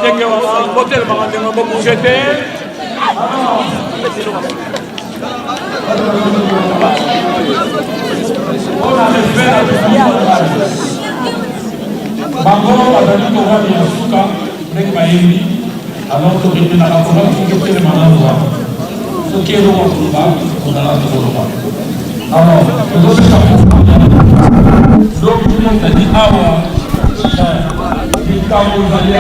ndenge wana botelemaka ndenge bobouge te. Bango bazali kovandi ya suka ndenge bayebi alors tokepenaka kova toketelema na lwa soki eloko koloba ozala tokoloba alors tozopesa donc tout le monde a dit awa likambo ezali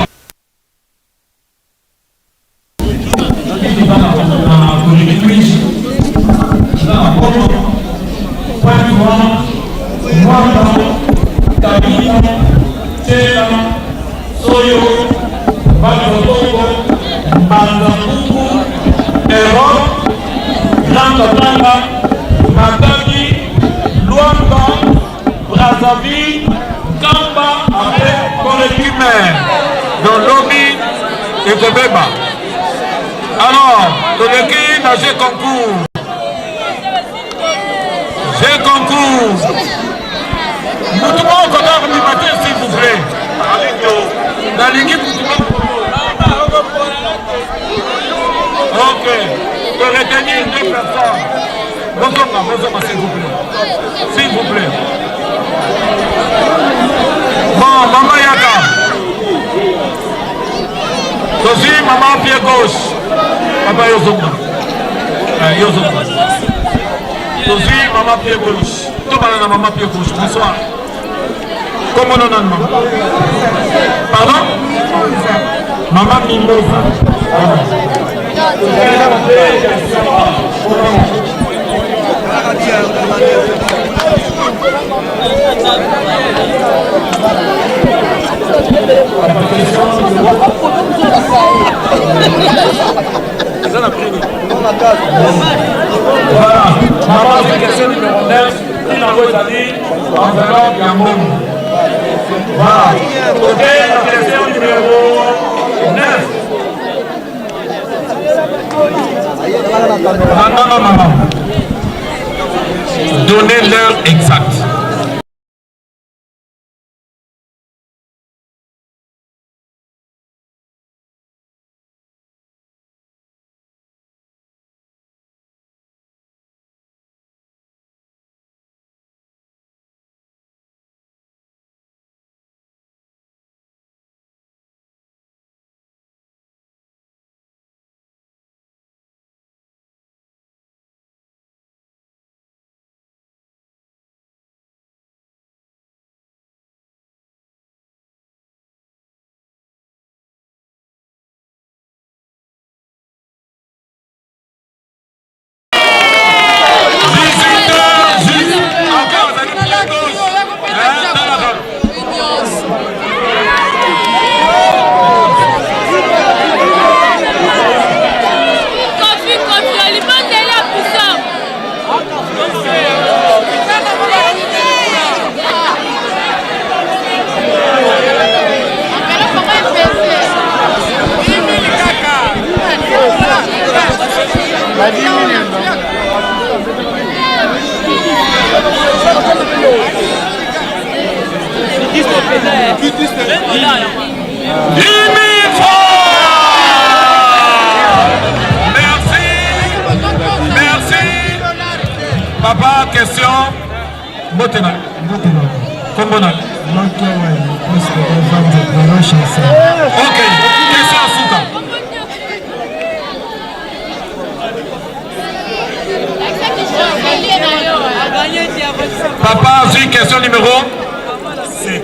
Soyo, Bagotongo, Banzamuku, Europe, Grand Katanga, Matadi, Luanda, Brazzaville, Kamba, avec Kolekime, dans Lomi et Kobeba. Alors, Koleki n'a j'ai concours. J'ai concours. Nous devons encore du matin, s'il vous plaît. Dans l'équipe, ok. Pour retenir 2 personnes. Bonsoir, s'il vous plaît. S'il vous plaît. Bon, maman Yaka. Aussi, maman pied gauche. Papa Yozoma. Yozoma. Aussi, maman pied gauche. Tout le monde maman pied gauche. Bonsoir. Comment on a maman? Pardon? Maman Mimosa. Voilà. Maman, c'est question numéro 9. Il a dit enveloppe Yamon. Voilà. Ok, la question numéro 9. Non, maman. Donnez l'heure exacte. Papa, question. Motena. Comment on a? Ok, question à Souka. Papa, j'ai une question numéro 7.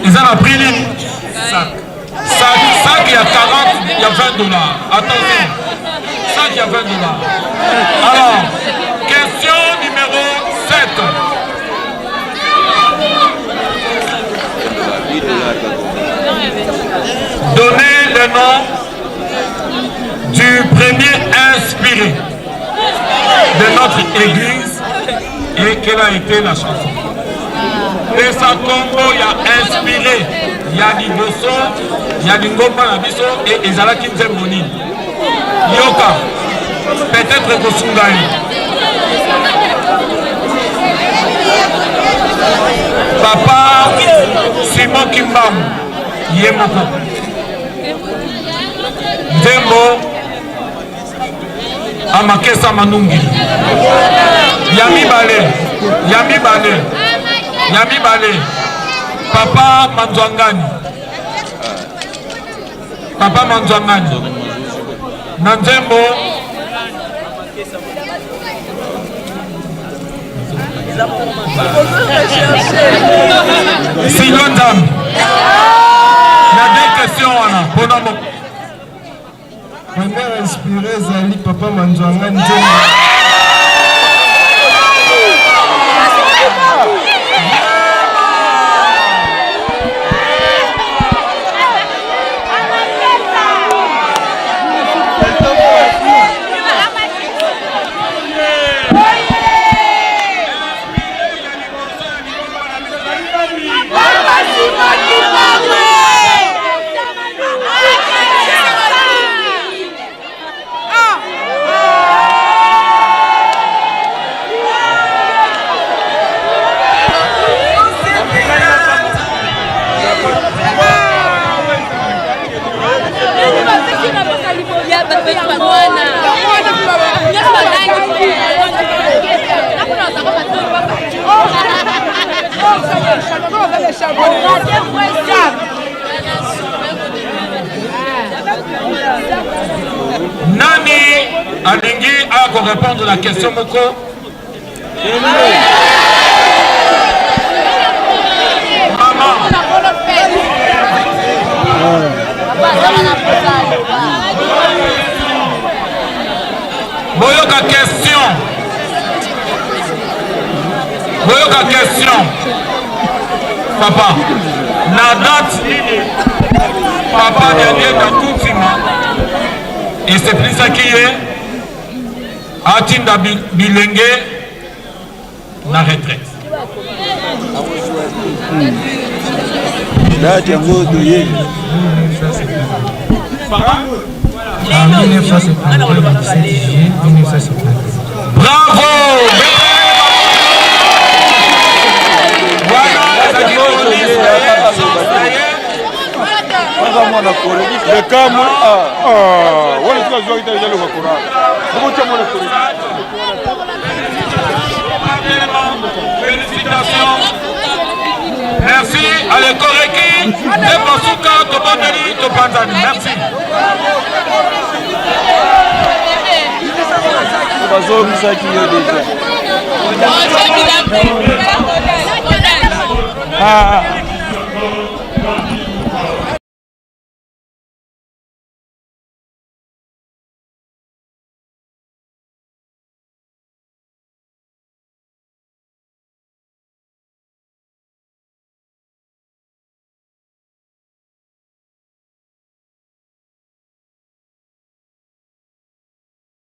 Ils en ont pris une sac. Sac, il y a 40, il y a 20 dollars. Attendez. Sac, il y a 20 dollars. Alors, question numéro 7. Donnez le nom du premier inspiré de notre église et quelle a été la chanson. Et ça Congo, il y a inspiré, il y a Liboso, il y a Lingomba Nabiso et Ezala Kinzemoni. Yoka, peut-être Kosungai. Papa Simon Kimbam, Yemoko. Nzembo Amakesa Manungi. Yami Bale. Papa Manzwangani. Nanzembo Silondam. Il y a des questions pendant mon... Ma mère inspirée Zali Papa Manzwangani. Nani alingi a répondre à la question Moko. Maman. Boyoka question. Papa. La date. Papa dernier dans tout Tima. Et c'est plus ça qui est. Atinda Bilenge. La retraite. Date ya ngoto yeye. En 1973, 17 juillet 1973. Bravo! Voilà, félicitations. Merci à l'écoreki et Basuka Tobandeli Topanzani. Merci. Ah